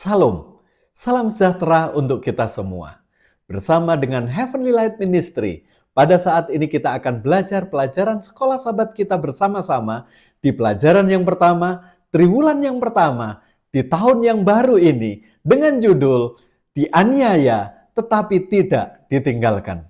Salam, salam sejahtera untuk kita semua. Bersama dengan Heavenly Light Ministry, pada saat ini kita akan belajar pelajaran sekolah sahabat kita bersama-sama di pelajaran yang pertama, triwulan yang pertama, di tahun yang baru ini, dengan judul Dianiaya Tetapi Tidak Ditinggalkan.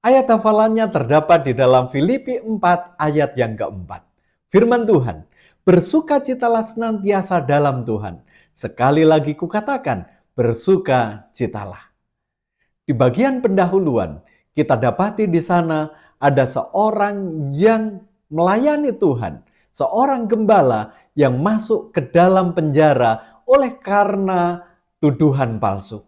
Ayat hafalannya terdapat di dalam Filipi 4 ayat yang keempat. Firman Tuhan, bersukacitalah senantiasa dalam Tuhan. Sekali lagi kukatakan, bersukacitalah. Di bagian pendahuluan, kita dapati di sana ada seorang yang melayani Tuhan, seorang gembala yang masuk ke dalam penjara oleh karena tuduhan palsu.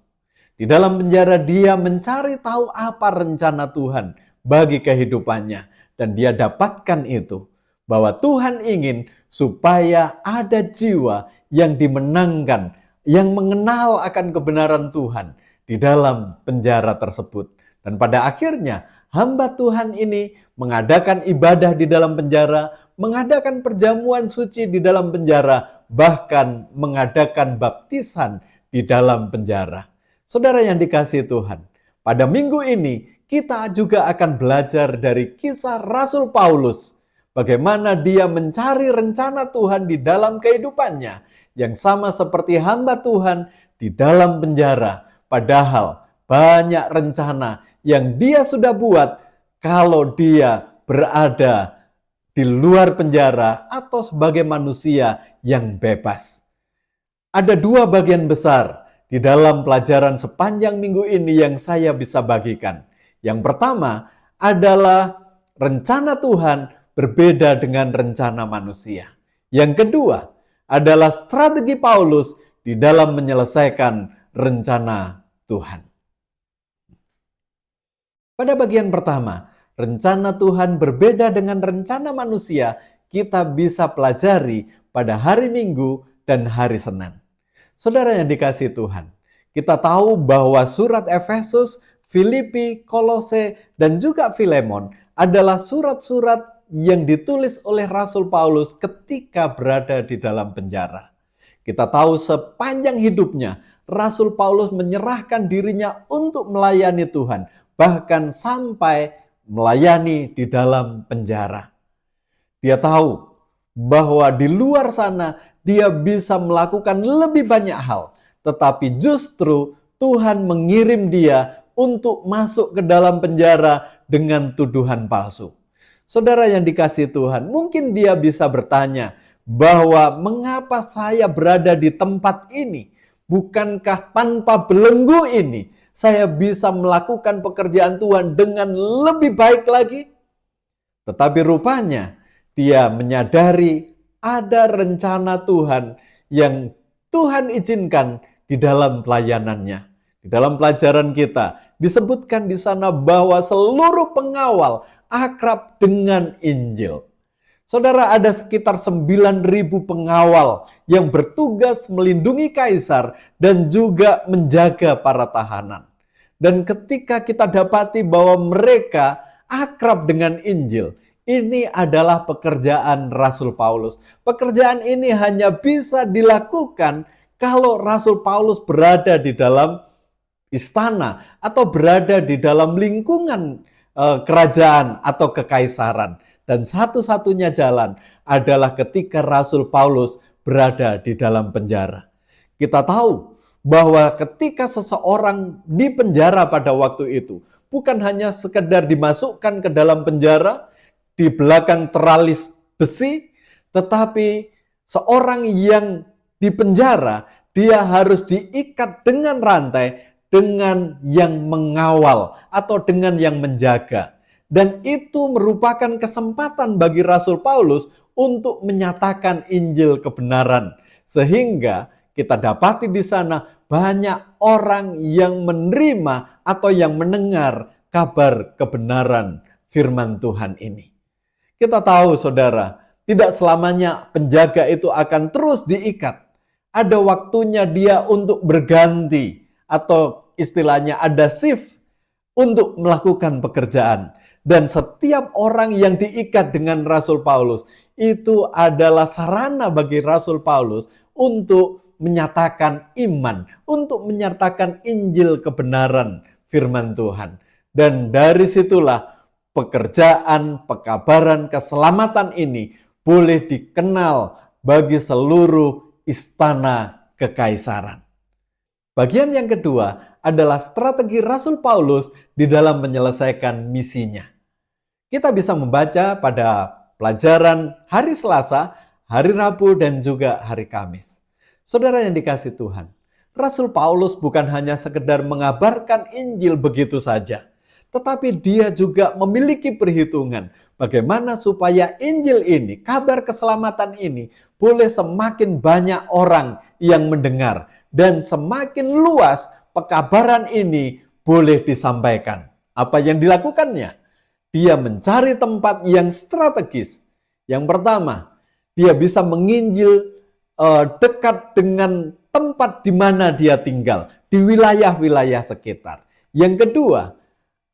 Di dalam penjara dia mencari tahu apa rencana Tuhan bagi kehidupannya. Dan dia dapatkan itu. Bahwa Tuhan ingin supaya ada jiwa yang dimenangkan, yang mengenal akan kebenaran Tuhan di dalam penjara tersebut. Dan pada akhirnya hamba Tuhan ini mengadakan ibadah di dalam penjara, mengadakan perjamuan suci di dalam penjara, bahkan mengadakan baptisan di dalam penjara. Saudara yang dikasihi Tuhan, pada minggu ini kita juga akan belajar dari kisah Rasul Paulus. Bagaimana dia mencari rencana Tuhan di dalam kehidupannya. Yang sama seperti hamba Tuhan di dalam penjara. Padahal banyak rencana yang dia sudah buat kalau dia berada di luar penjara atau sebagai manusia yang bebas. Ada dua bagian besar di dalam pelajaran sepanjang minggu ini yang saya bisa bagikan. Yang pertama adalah rencana Tuhan berbeda dengan rencana manusia. Yang kedua adalah strategi Paulus di dalam menyelesaikan rencana Tuhan. Pada bagian pertama, rencana Tuhan berbeda dengan rencana manusia, kita bisa pelajari pada hari Minggu dan hari Senin. Saudara yang dikasihi Tuhan, kita tahu bahwa surat Efesus, Filipi, Kolose, dan juga Filemon adalah surat-surat yang ditulis oleh Rasul Paulus ketika berada di dalam penjara. Kita tahu sepanjang hidupnya, Rasul Paulus menyerahkan dirinya untuk melayani Tuhan, bahkan sampai melayani di dalam penjara. Dia tahu bahwa di luar sana dia bisa melakukan lebih banyak hal. Tetapi justru Tuhan mengirim dia untuk masuk ke dalam penjara dengan tuduhan palsu. Saudara yang dikasihi Tuhan, mungkin dia bisa bertanya bahwa mengapa saya berada di tempat ini? Bukankah tanpa belenggu ini saya bisa melakukan pekerjaan Tuhan dengan lebih baik lagi? Tetapi rupanya dia menyadari ada rencana Tuhan yang Tuhan izinkan di dalam pelayanannya. Di dalam pelajaran kita disebutkan di sana bahwa seluruh pengawal akrab dengan Injil. Saudara, ada sekitar 9.000 pengawal yang bertugas melindungi kaisar dan juga menjaga para tahanan. Dan ketika kita dapati bahwa mereka akrab dengan Injil, ini adalah pekerjaan Rasul Paulus. Pekerjaan ini hanya bisa dilakukan kalau Rasul Paulus berada di dalam istana atau berada di dalam lingkungan kerajaan atau kekaisaran. Dan satu-satunya jalan adalah ketika Rasul Paulus berada di dalam penjara. Kita tahu bahwa ketika seseorang di penjara pada waktu itu, bukan hanya sekedar dimasukkan ke dalam penjara, di belakang teralis besi, tetapi seorang yang di penjara, dia harus diikat dengan rantai, dengan yang mengawal atau dengan yang menjaga. Dan itu merupakan kesempatan bagi Rasul Paulus untuk menyatakan Injil kebenaran. Sehingga kita dapati di sana banyak orang yang menerima atau yang mendengar kabar kebenaran firman Tuhan ini. Kita tahu saudara, tidak selamanya penjaga itu akan terus diikat. Ada waktunya dia untuk berganti atau istilahnya ada shift untuk melakukan pekerjaan. Dan setiap orang yang diikat dengan Rasul Paulus itu adalah sarana bagi Rasul Paulus untuk menyatakan iman, untuk menyatakan Injil kebenaran firman Tuhan. Dan dari situlah pekerjaan, pekabaran, keselamatan ini boleh dikenal bagi seluruh istana kekaisaran. Bagian yang kedua adalah strategi Rasul Paulus di dalam menyelesaikan misinya. Kita bisa membaca pada pelajaran hari Selasa, hari Rabu, dan juga hari Kamis. Saudara yang dikasih Tuhan, Rasul Paulus bukan hanya sekedar mengabarkan Injil begitu saja, tetapi dia juga memiliki perhitungan bagaimana supaya Injil ini, kabar keselamatan ini, boleh semakin banyak orang yang mendengar dan semakin luas pekabaran ini boleh disampaikan. Apa yang dilakukannya? Dia mencari tempat yang strategis. Yang pertama, dia bisa menginjil dekat dengan tempat di mana dia tinggal, di wilayah-wilayah sekitar. Yang kedua,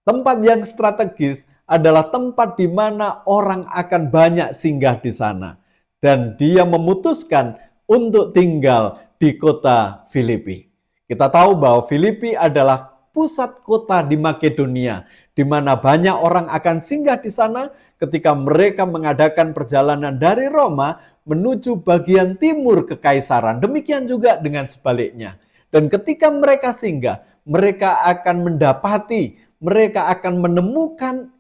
tempat yang strategis adalah tempat di mana orang akan banyak singgah di sana. Dan dia memutuskan untuk tinggal di kota Filipi. Kita tahu bahwa Filipi adalah pusat kota di Makedonia, di mana banyak orang akan singgah di sana ketika mereka mengadakan perjalanan dari Roma menuju bagian timur kekaisaran. Demikian juga dengan sebaliknya. Dan ketika mereka singgah, mereka akan mendapati, mereka akan menemukan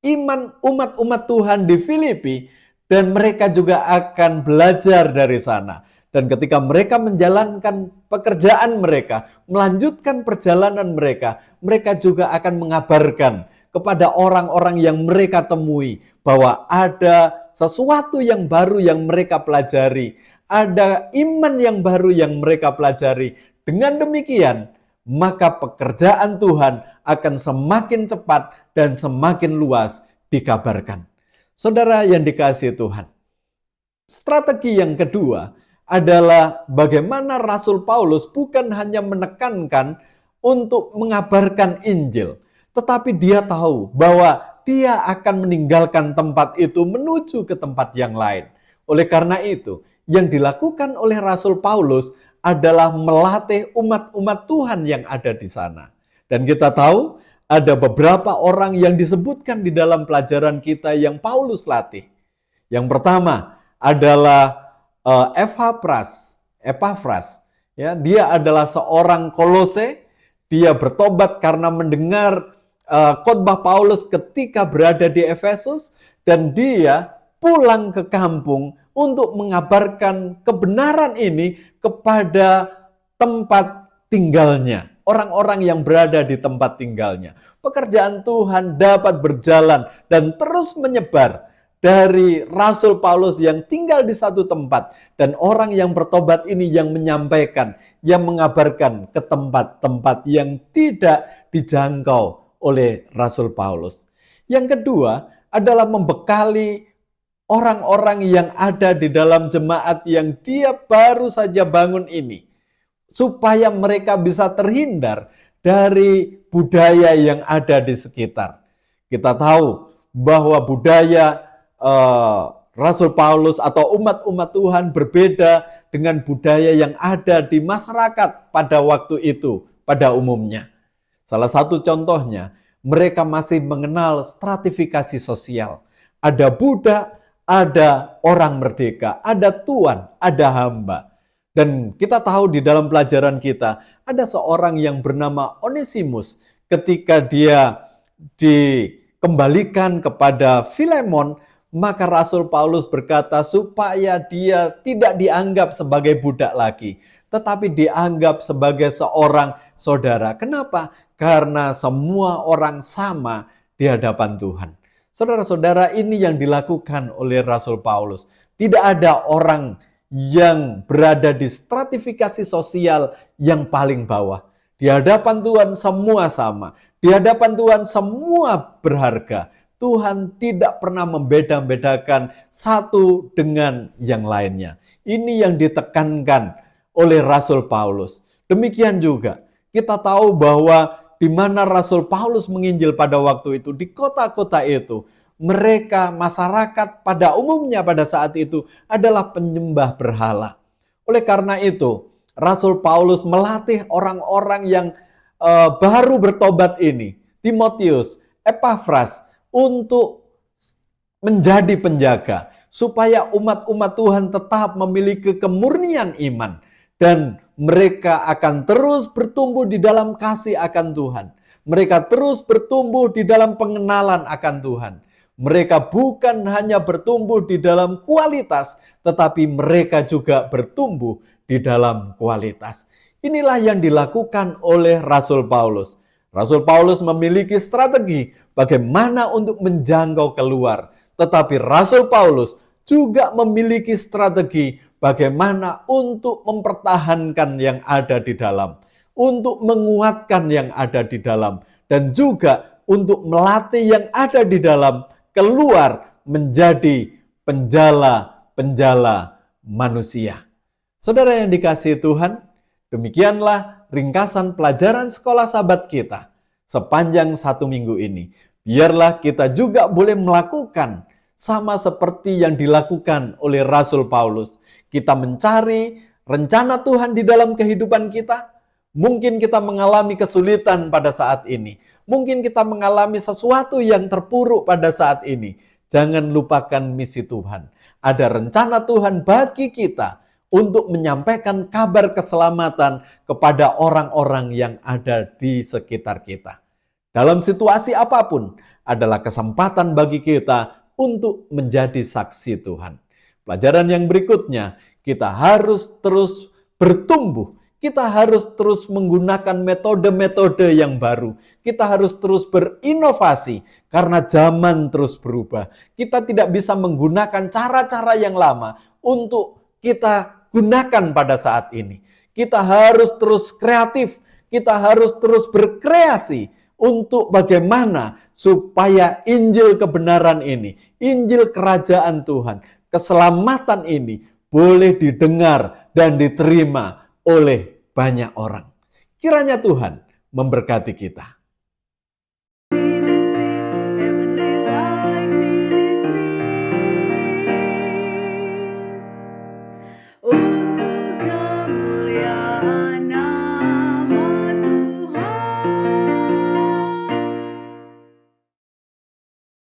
iman umat-umat Tuhan di Filipi, dan mereka juga akan belajar dari sana. Dan ketika mereka menjalankan pekerjaan mereka, melanjutkan perjalanan mereka, mereka juga akan mengabarkan kepada orang-orang yang mereka temui bahwa ada sesuatu yang baru yang mereka pelajari, ada iman yang baru yang mereka pelajari. Dengan demikian, maka pekerjaan Tuhan akan semakin cepat dan semakin luas dikabarkan. Saudara yang dikasihi Tuhan, strategi yang kedua adalah bagaimana Rasul Paulus bukan hanya menekankan untuk mengabarkan Injil, tetapi dia tahu bahwa dia akan meninggalkan tempat itu menuju ke tempat yang lain. Oleh karena itu, yang dilakukan oleh Rasul Paulus adalah melatih umat-umat Tuhan yang ada di sana. Dan kita tahu ada beberapa orang yang disebutkan di dalam pelajaran kita yang Paulus latih. Yang pertama adalah Epafras. Ya, dia adalah seorang Kolose. Dia bertobat karena mendengar khotbah Paulus ketika berada di Efesus, dan dia pulang ke kampung untuk mengabarkan kebenaran ini kepada tempat tinggalnya, orang-orang yang berada di tempat tinggalnya. Pekerjaan Tuhan dapat berjalan dan terus menyebar dari Rasul Paulus yang tinggal di satu tempat, dan orang yang bertobat ini yang menyampaikan, yang mengabarkan ke tempat-tempat yang tidak dijangkau oleh Rasul Paulus. Yang kedua adalah membekali orang-orang yang ada di dalam jemaat yang dia baru saja bangun ini, supaya mereka bisa terhindar dari budaya yang ada di sekitar. Kita tahu bahwa budaya Rasul Paulus atau umat-umat Tuhan berbeda dengan budaya yang ada di masyarakat pada waktu itu, pada umumnya. Salah satu contohnya, mereka masih mengenal stratifikasi sosial. Ada budak, ada orang merdeka, ada tuan, ada hamba. Dan kita tahu di dalam pelajaran kita, ada seorang yang bernama Onesimus. Ketika dia dikembalikan kepada Filemon, maka Rasul Paulus berkata supaya dia tidak dianggap sebagai budak lagi, tetapi dianggap sebagai seorang saudara. Kenapa? Karena semua orang sama di hadapan Tuhan. Saudara-saudara, ini yang dilakukan oleh Rasul Paulus. Tidak ada orang yang berada di stratifikasi sosial yang paling bawah. Di hadapan Tuhan semua sama. Di hadapan Tuhan semua berharga. Tuhan tidak pernah membeda-bedakan satu dengan yang lainnya. Ini yang ditekankan oleh Rasul Paulus. Demikian juga kita tahu bahwa di mana Rasul Paulus menginjil pada waktu itu, di kota-kota itu, mereka, masyarakat pada umumnya pada saat itu adalah penyembah berhala. Oleh karena itu, Rasul Paulus melatih orang-orang yang baru bertobat ini, Timotius, Epafras, untuk menjadi penjaga, supaya umat-umat Tuhan tetap memiliki kemurnian iman, dan mereka akan terus bertumbuh di dalam kasih akan Tuhan. Mereka terus bertumbuh di dalam pengenalan akan Tuhan. Mereka bukan hanya bertumbuh di dalam kualitas, tetapi mereka juga bertumbuh di dalam kualitas. Inilah yang dilakukan oleh Rasul Paulus. Rasul Paulus memiliki strategi bagaimana untuk menjangkau keluar. Tetapi Rasul Paulus juga memiliki strategi bagaimana untuk mempertahankan yang ada di dalam, untuk menguatkan yang ada di dalam, dan juga untuk melatih yang ada di dalam keluar menjadi penjala-penjala manusia. Saudara yang dikasihi Tuhan, demikianlah ringkasan pelajaran sekolah sahabat kita sepanjang 1 minggu ini. Biarlah kita juga boleh melakukan sama seperti yang dilakukan oleh Rasul Paulus. Kita mencari rencana Tuhan di dalam kehidupan kita. Mungkin kita mengalami kesulitan pada saat ini. Mungkin kita mengalami sesuatu yang terpuruk pada saat ini. Jangan lupakan misi Tuhan. Ada rencana Tuhan bagi kita untuk menyampaikan kabar keselamatan kepada orang-orang yang ada di sekitar kita. Dalam situasi apapun, adalah kesempatan bagi kita untuk menjadi saksi Tuhan. Pelajaran yang berikutnya, kita harus terus bertumbuh. Kita harus terus menggunakan metode-metode yang baru. Kita harus terus berinovasi karena zaman terus berubah. Kita tidak bisa menggunakan cara-cara yang lama untuk kita gunakan pada saat ini. Kita harus terus kreatif. Kita harus terus berkreasi untuk bagaimana supaya Injil kebenaran ini, Injil kerajaan Tuhan, keselamatan ini boleh didengar dan diterima oleh banyak orang. Kiranya Tuhan memberkati kita.